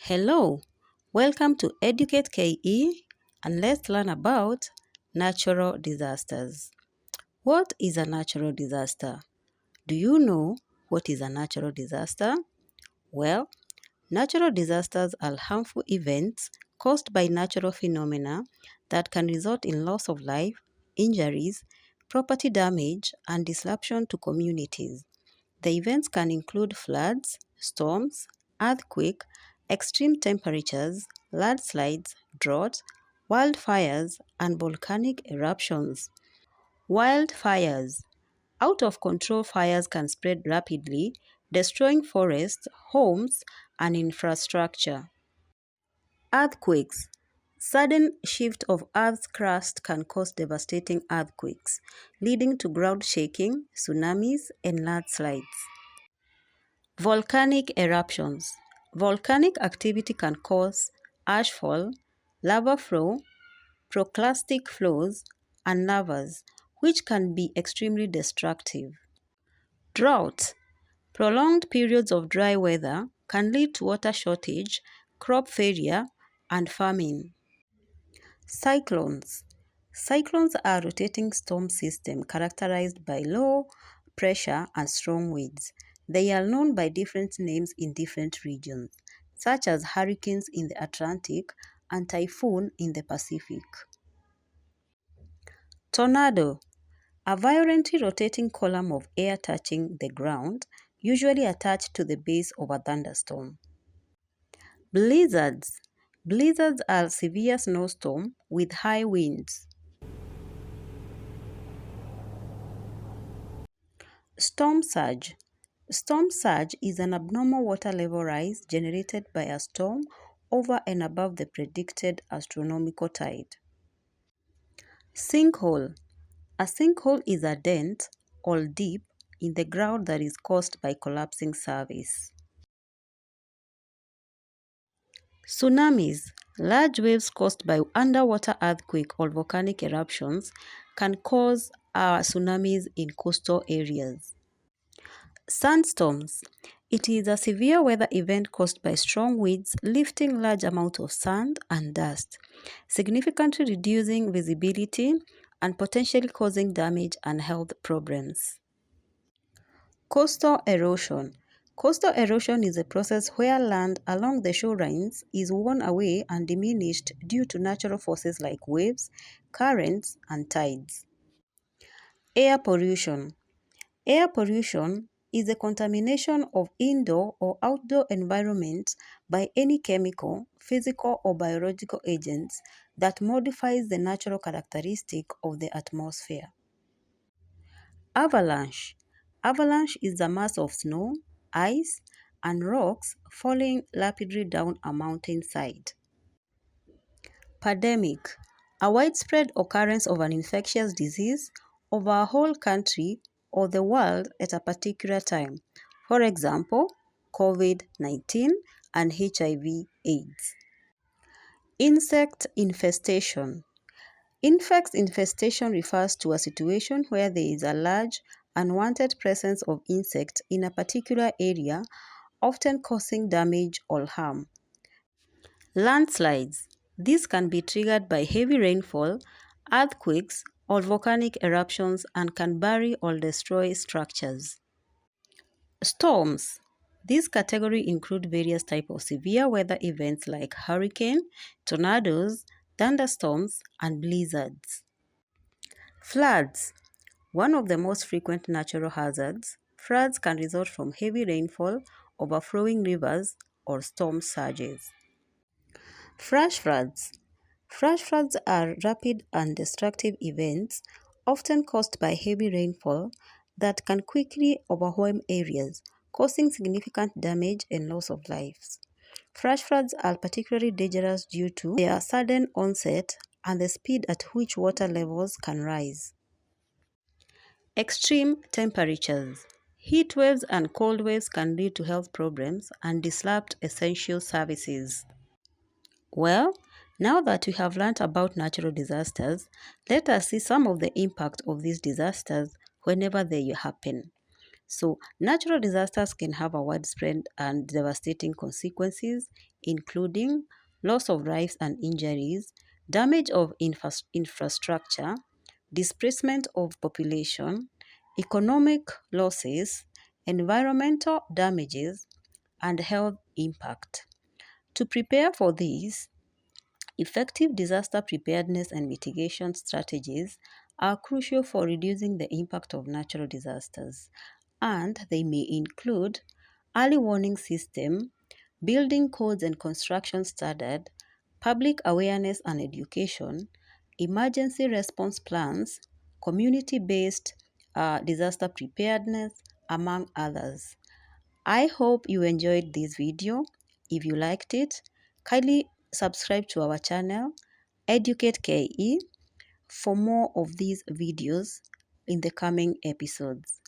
Hello, welcome to Educate KE and let's learn about natural disasters. What is a natural disaster? Do you know what is a natural disaster? Well, natural disasters are harmful events caused by natural phenomena that can result in loss of life, injuries, property damage, and disruption to communities. The events can include floods, storms, earthquake, extreme temperatures, landslides, drought, wildfires, and volcanic eruptions. Wildfires. Out of control fires can spread rapidly, destroying forests, homes, and infrastructure. Earthquakes. Sudden shift of Earth's crust can cause devastating earthquakes, leading to ground shaking, tsunamis, and landslides. Volcanic eruptions. Volcanic activity can cause ashfall, lava flow, proclastic flows, and lavas, which can be extremely destructive. Drought. Prolonged periods of dry weather can lead to water shortage, crop failure, and famine. Cyclones. Cyclones are rotating storm systems characterized by low pressure and strong winds. They are known by different names in different regions, such as hurricanes in the Atlantic and typhoon in the Pacific. Tornado. A violently rotating column of air touching the ground, usually attached to the base of a thunderstorm. Blizzards. Blizzards are severe snowstorms with high winds. Storm surge. Storm surge is an abnormal water level rise generated by a storm over and above the predicted astronomical tide. Sinkhole. A sinkhole is a dent or dip in the ground that is caused by collapsing surface. Tsunamis. Large waves caused by underwater earthquake or volcanic eruptions can cause tsunamis in coastal areas. Sandstorms. It is a severe weather event caused by strong winds lifting large amounts of sand and dust, significantly reducing visibility and potentially causing damage and health problems. Coastal erosion. Coastal erosion is a process where land along the shorelines is worn away and diminished due to natural forces like waves, currents, and tides. Air pollution. Air pollution is the contamination of indoor or outdoor environments by any chemical, physical, or biological agents that modifies the natural characteristic of the atmosphere. Avalanche. Avalanche is the mass of snow, ice, and rocks falling rapidly down a mountainside. Pandemic. A widespread occurrence of an infectious disease over a whole country or the world at a particular time. For example, COVID-19 and HIV/AIDS. Insect infestation. Insect infestation refers to a situation where there is a large, unwanted presence of insects in a particular area, often causing damage or harm. Landslides. These can be triggered by heavy rainfall, earthquakes, or volcanic eruptions and can bury or destroy structures. Storms. This category include various types of severe weather events like hurricane, tornadoes, thunderstorms, and blizzards. Floods. One of the most frequent natural hazards, floods can result from heavy rainfall, overflowing rivers, or storm surges. Flash floods. Flash floods are rapid and destructive events, often caused by heavy rainfall, that can quickly overwhelm areas, causing significant damage and loss of lives. Flash floods are particularly dangerous due to their sudden onset and the speed at which water levels can rise. Extreme temperatures. Heat waves and cold waves can lead to health problems and disrupt essential services. Well, now that we have learned about natural disasters, let us see some of the impact of these disasters whenever they happen. So, natural disasters can have a widespread and devastating consequences, including loss of lives and injuries, damage of infrastructure, displacement of population, economic losses, environmental damages, and health impact. To prepare for these, effective disaster preparedness and mitigation strategies are crucial for reducing the impact of natural disasters, and they may include early warning system, building codes and construction standard, public awareness and education, emergency response plans, community-based disaster preparedness, among others. I hope you enjoyed this video. If you liked it, kindly subscribe to our channel, Educate KE, for more of these videos in the coming episodes.